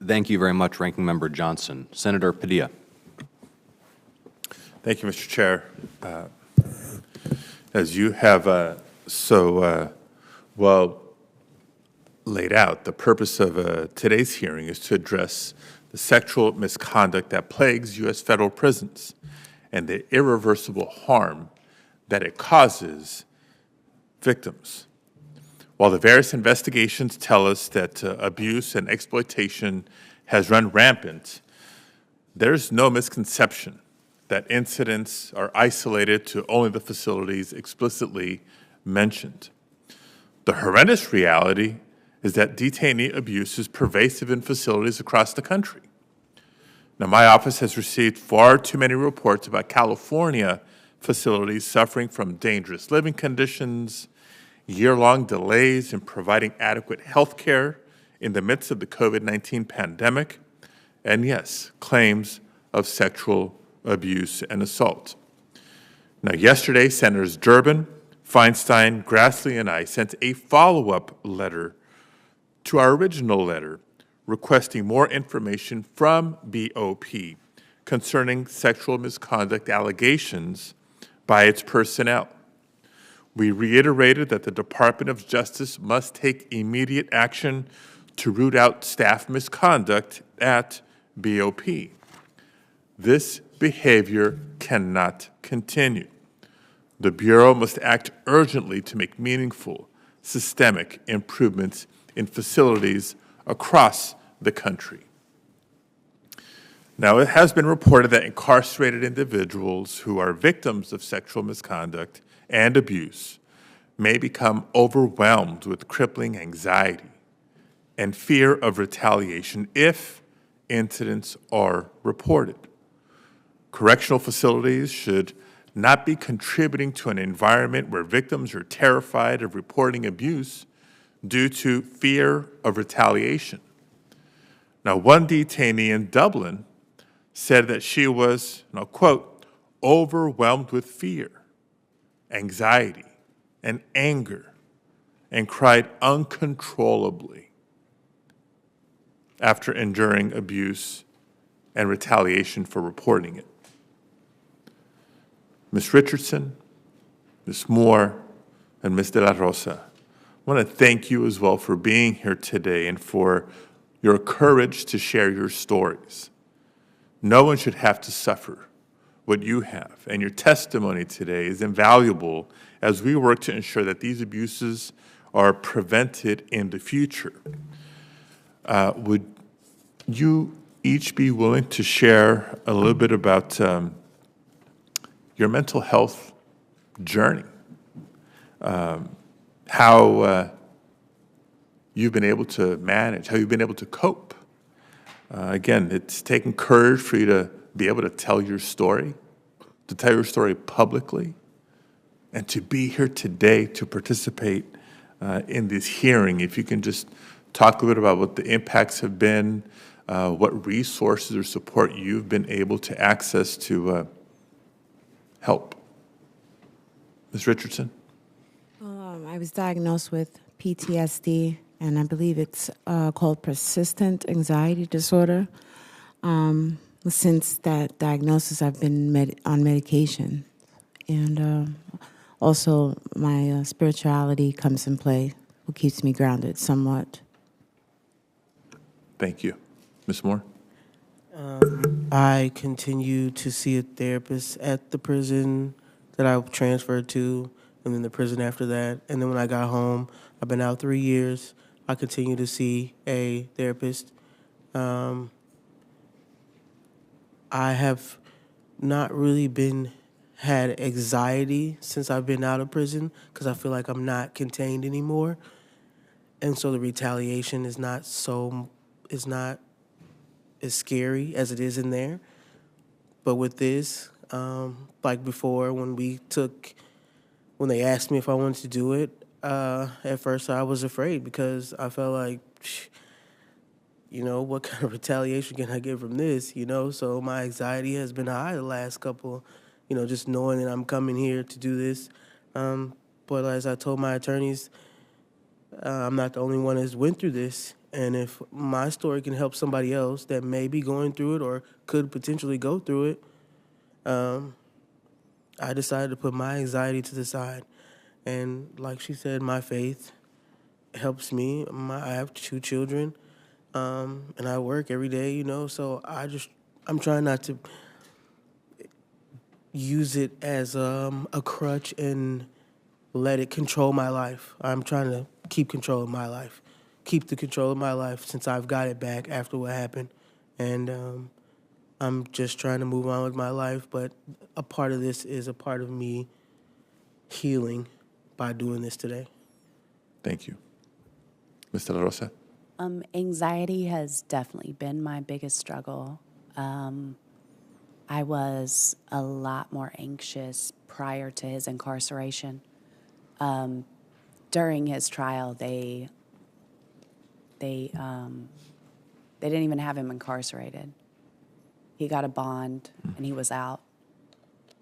Thank you very much, Ranking Member Johnson. Senator Padilla. Thank you, Mr. Chair. As you have well laid out, the purpose of today's hearing is to address the sexual misconduct that plagues U.S. federal prisons and the irreversible harm that it causes victims. While the various investigations tell us that abuse and exploitation has run rampant, there's no misconception that incidents are isolated to only the facilities explicitly mentioned. The horrendous reality is that detainee abuse is pervasive in facilities across the country. Now, my office has received far too many reports about California facilities suffering from dangerous living conditions, year-long delays in providing adequate health care in the midst of the COVID-19 pandemic, and yes, claims of sexual abuse and assault. Now, yesterday, Senators Durbin, Feinstein, Grassley, and I sent a follow-up letter to our original letter requesting more information from BOP concerning sexual misconduct allegations by its personnel. We reiterated that the Department of Justice must take immediate action to root out staff misconduct at BOP. This behavior cannot continue. The Bureau must act urgently to make meaningful, systemic improvements in facilities across the country. Now, it has been reported that incarcerated individuals who are victims of sexual misconduct and abuse may become overwhelmed with crippling anxiety and fear of retaliation if incidents are reported. Correctional facilities should not be contributing to an environment where victims are terrified of reporting abuse due to fear of retaliation. Now, one detainee in Dublin said that she was, and I'll quote, overwhelmed with fear, anxiety, and anger, and cried uncontrollably after enduring abuse and retaliation for reporting it. Ms. Richardson, Ms. Moore, and Ms. De La Rosa, I want to thank you as well for being here today and for your courage to share your stories. No one should have to suffer what you have, and your testimony today is invaluable as we work to ensure that these abuses are prevented in the future. Would you each be willing to share a little bit about your mental health journey? How you've been able to manage, how you've been able to cope. Again, it's taken courage for you to be able to tell your story publicly, and to be here today to participate in this hearing. If you can just talk a bit about what the impacts have been, what resources or support you've been able to access to help. Ms. Richardson? I was diagnosed with PTSD, and I believe it's called persistent anxiety disorder. Since that diagnosis, I've been on medication. And also my spirituality comes in play, what keeps me grounded somewhat. Thank you. Ms. Moore? I continue to see a therapist at the prison that I transferred to, and then the prison after that. And then when I got home, I've been out 3 years. I continue to see a therapist. I have not really had anxiety since I've been out of prison because I feel like I'm not contained anymore. And so the retaliation is not as scary as it is in there. But with this, like before, when they asked me if I wanted to do it, at first I was afraid because I felt like, what kind of retaliation can I get from this, So my anxiety has been high the last couple, just knowing that I'm coming here to do this. But as I told my attorneys, I'm not the only one that's went through this. And if my story can help somebody else that may be going through it or could potentially go through it, I decided to put my anxiety to the side. And like she said, my faith helps me. I have 2 children, and I work every day, so I'm trying not to use it as a crutch and let it control my life. I'm trying to keep control of my life, keep the control of my life since I've got it back after what happened. And I'm just trying to move on with my life, but a part of this is a part of me healing by doing this today. Thank you. Ms. De La Rosa? Anxiety has definitely been my biggest struggle. I was a lot more anxious prior to his incarceration. During his trial, they didn't even have him incarcerated. He got a bond and he was out.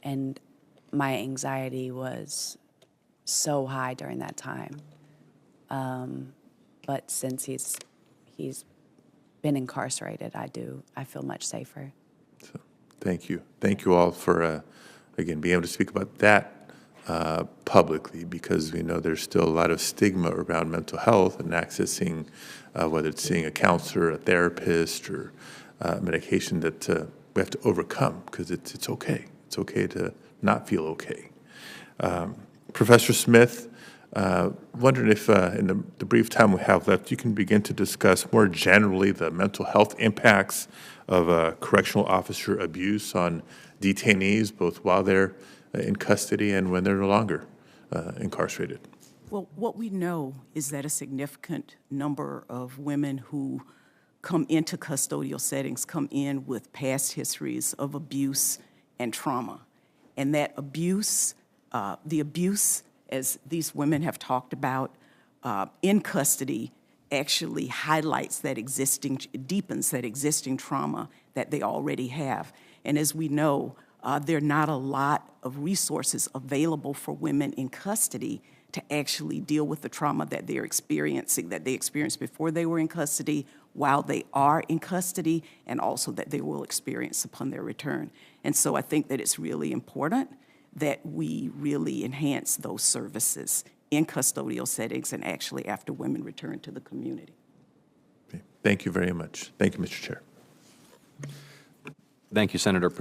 And my anxiety was so high during that time. But since he's been incarcerated, I feel much safer. So, thank you. Thank you all for, again, being able to speak about that publicly, because we know there's still a lot of stigma around mental health and accessing, whether it's seeing a counselor, a therapist, or medication that we have to overcome, because it's okay. It's okay to not feel okay. Professor Smith, wondering if in the brief time we have left, you can begin to discuss more generally the mental health impacts of correctional officer abuse on detainees, both while they're in custody and when they're no longer incarcerated. Well, what we know is that a significant number of women who come into custodial settings come in with past histories of abuse and trauma. And that abuse, the abuse, as these women have talked about, in custody actually highlights that deepens that existing trauma that they already have. And as we know, there are not a lot of resources available for women in custody to actually deal with the trauma that they're experiencing, that they experienced before they were in custody, while they are in custody, and also that they will experience upon their return. And so I think that it's really important that we really enhance those services in custodial settings and actually after women return to the community. Okay. Thank you very much. Thank you, Mr. Chair. Thank you, Senator Padilla.